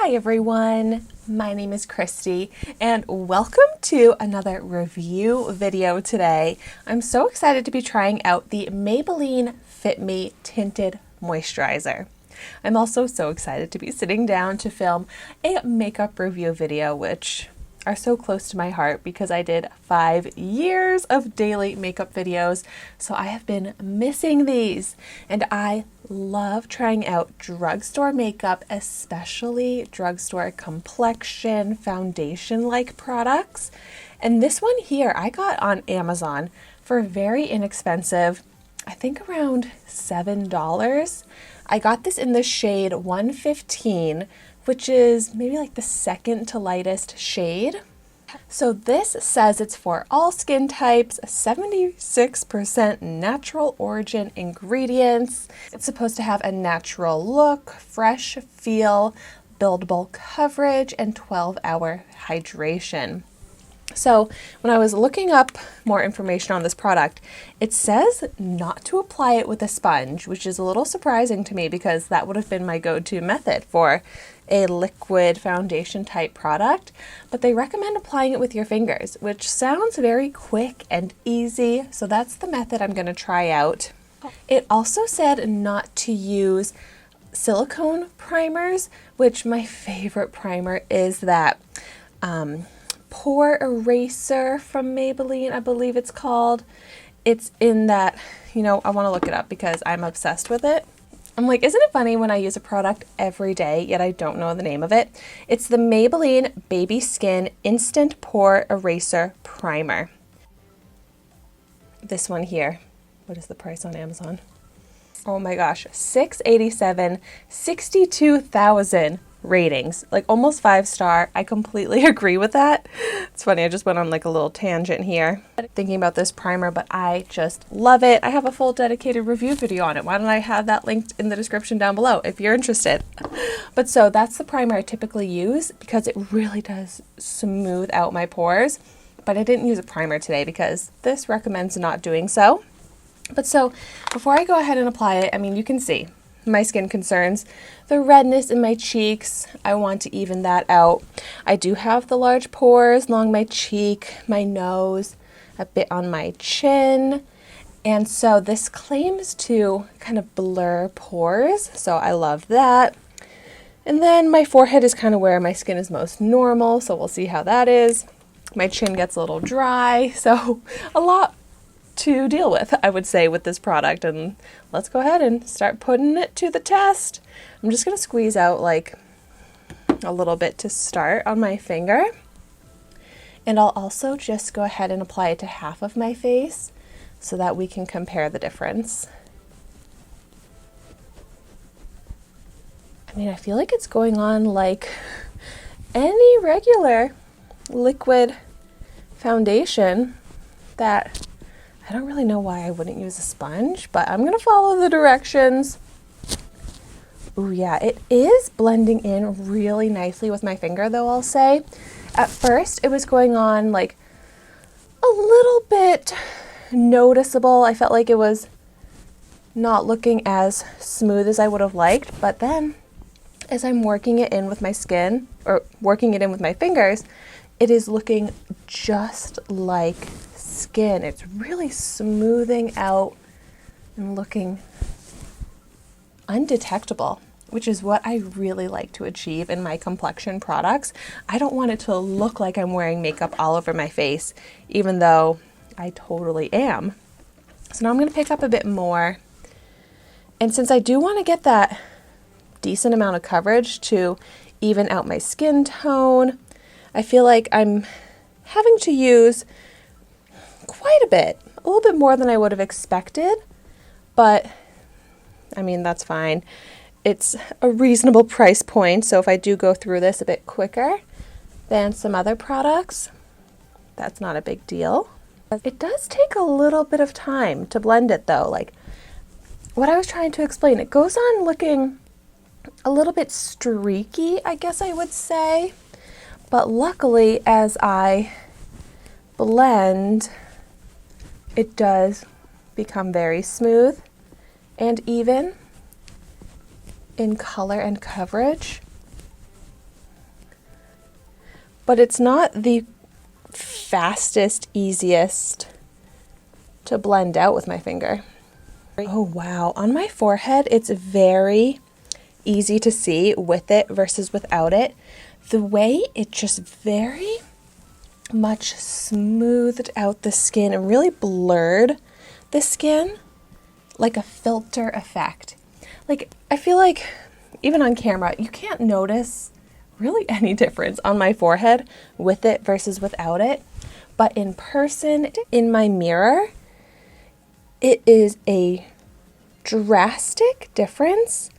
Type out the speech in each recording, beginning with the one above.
Hi everyone, my name is Christy and welcome to another review video today. I'm so excited to be trying out the Maybelline Fit Me Tinted Moisturizer. I'm also so excited to be sitting down to film a makeup review video, which are so close to my heart because I did 5 years of daily makeup videos, so I have been missing these, and I love trying out drugstore makeup, especially drugstore complexion foundation-like products. And this one here I got on Amazon for very inexpensive, I think around $7. I got this in the shade 115, which is maybe like the second to lightest shade. So this says it's for all skin types, 76% natural origin ingredients. It's supposed to have a natural look, fresh feel, buildable coverage, and 12-hour hydration. So when I was looking up more information on this product, it says not to apply it with a sponge, which is a little surprising to me because that would have been my go-to method for a liquid foundation type product, but they recommend applying it with your fingers, which sounds very quick and easy, so that's the method I'm going to try out. It also said not to use silicone primers, which my favorite primer is that Pore Eraser from Maybelline, I believe it's called. It's in that, I want to look it up because I'm obsessed with it. I'm like, isn't it funny when I use a product every day, yet I don't know the name of it? It's the Maybelline Baby Skin Instant Pore Eraser Primer. This one here. What is the price on Amazon? Oh my gosh, $6.87, 62,000 ratings, like almost 5-star. I completely agree with that. It's funny, I just went on like a little tangent here thinking about this primer, but I just love it. I have a full dedicated review video on it. Why don't I have that linked in the description down below if you're interested? But so that's the primer I typically use because it really does smooth out my pores, but I didn't use a primer today because this recommends not doing so. But so before I go ahead and apply it, you can see my skin concerns, the redness in my cheeks. I want to even that out. I do have the large pores along my cheek, my nose, a bit on my chin. And so this claims to kind of blur pores, so I love that. And then my forehead is kind of where my skin is most normal, so we'll see how that is. My chin gets a little dry, so a lot to deal with, I would say, with this product. And let's go ahead and start putting it to the test. I'm just going to squeeze out like a little bit to start on my finger. And I'll also just go ahead and apply it to half of my face so that we can compare the difference. I feel like it's going on like any regular liquid foundation that I don't really know why I wouldn't use a sponge, but I'm going to follow the directions. Ooh, yeah, it is blending in really nicely with my finger, though, I'll say. At first, it was going on like a little bit noticeable. I felt like it was not looking as smooth as I would have liked, but then as I'm working it in with my skin, or working it in with my fingers, it is looking just like skin. It's really smoothing out and looking undetectable, which is what I really like to achieve in my complexion products. I don't want it to look like I'm wearing makeup all over my face, even though I totally am. So now I'm going to pick up a bit more. And since I do want to get that decent amount of coverage to even out my skin tone, I feel like I'm having to use quite a bit, a little bit more than I would have expected, but that's fine. It's a reasonable price point, so if I do go through this a bit quicker than some other products, that's not a big deal. It does take a little bit of time to blend it though. Like what I was trying to explain, it goes on looking a little bit streaky, I guess I would say, but luckily as I blend, it does become very smooth and even in color and coverage. but it's not the fastest, easiest to blend out with my finger. Oh wow, on my forehead it's very easy to see with it versus without it. The way it just very much smoothed out the skin and really blurred the skin like a filter effect. Like, I feel like even on camera you can't notice really any difference on my forehead with it versus without it, but in person, in my mirror, it is a drastic difference.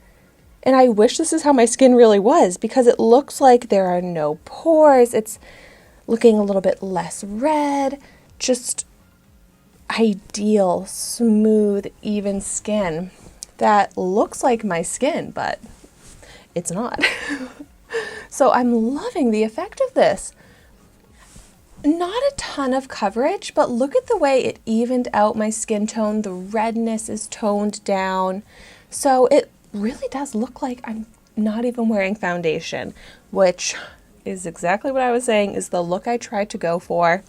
And I wish this is how my skin really was, because it looks like there are no pores. It's looking a little bit less red, just ideal, smooth, even skin that looks like my skin, but it's not. So I'm loving the effect of this. Not a ton of coverage, but look at the way it evened out my skin tone. The redness is toned down. So it really does look like I'm not even wearing foundation, which is exactly what I was saying is the look I tried to go for.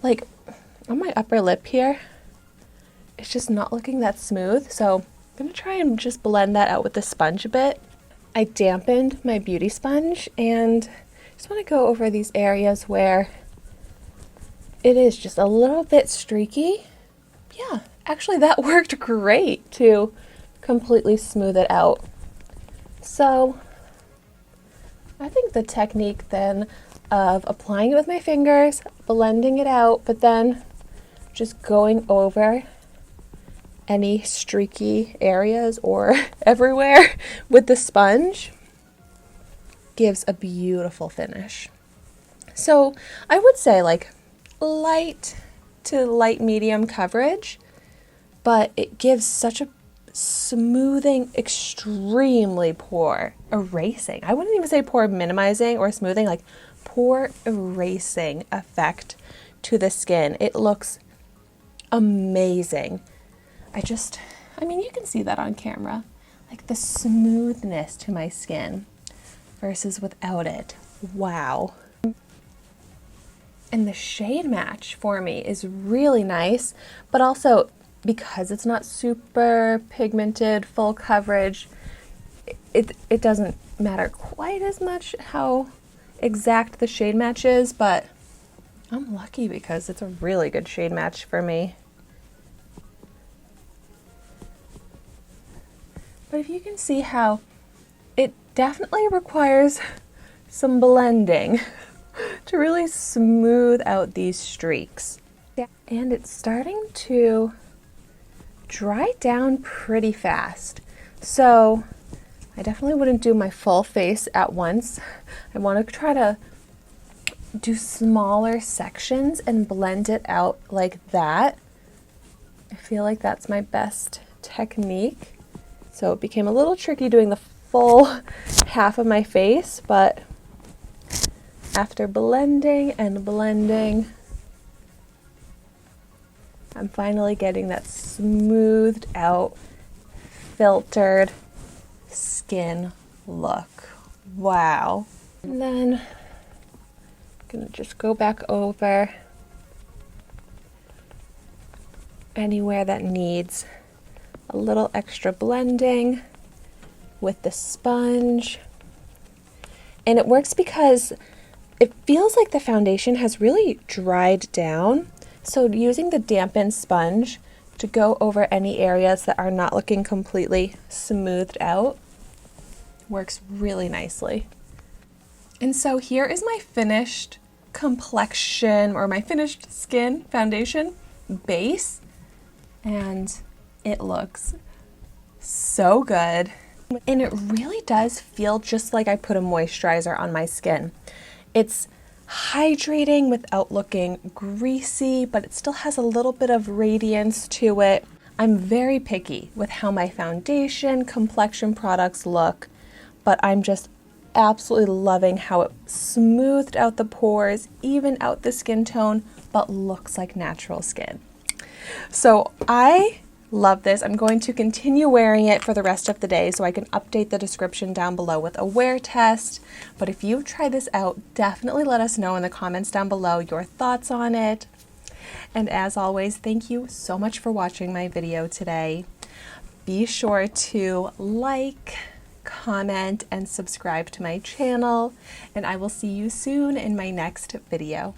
Like on my upper lip here, it's just not looking that smooth. So I'm gonna try and just blend that out with the sponge a bit. I dampened my beauty sponge and just want to go over these areas where it is just a little bit streaky. Yeah, actually that worked great to completely smooth it out. So I think the technique then of applying it with my fingers, blending it out, but then just going over any streaky areas or everywhere with the sponge gives a beautiful finish. So I would say like light to light medium coverage, but it gives such a smoothing, extremely pore erasing. I wouldn't even say pore minimizing or smoothing, like pore erasing effect to the skin. It looks amazing. I mean, you can see that on camera, like the smoothness to my skin versus without it. Wow. And the shade match for me is really nice, but also because it's not super pigmented, full coverage, it doesn't matter quite as much how exact the shade match is, but I'm lucky because it's a really good shade match for me. But if you can see how it definitely requires some blending to really smooth out these streaks. Yeah. And it's starting to dry down pretty fast. So I definitely wouldn't do my full face at once. I want to try to do smaller sections and blend it out like that. I feel like that's my best technique. So it became a little tricky doing the full half of my face, but after blending and blending, I'm finally getting that smoothed out, filtered skin look. Wow. And then I'm gonna just go back over anywhere that needs a little extra blending with the sponge. And it works because it feels like the foundation has really dried down. So using the dampened sponge to go over any areas that are not looking completely smoothed out works really nicely. And so here is my finished complexion or my finished skin foundation base, and it looks so good. And it really does feel just like I put a moisturizer on my skin. It's hydrating without looking greasy, but it still has a little bit of radiance to it. I'm very picky with how my foundation complexion products look, but I'm just absolutely loving how it smoothed out the pores, even out the skin tone, but looks like natural skin. So I Love this. I'm going to continue wearing it for the rest of the day so I can update the description down below with a wear test. But if you try this out, definitely let us know in the comments down below your thoughts on it. And as always, thank you so much for watching my video today. Be sure to like, comment, and subscribe to my channel, and I will see you soon in my next video.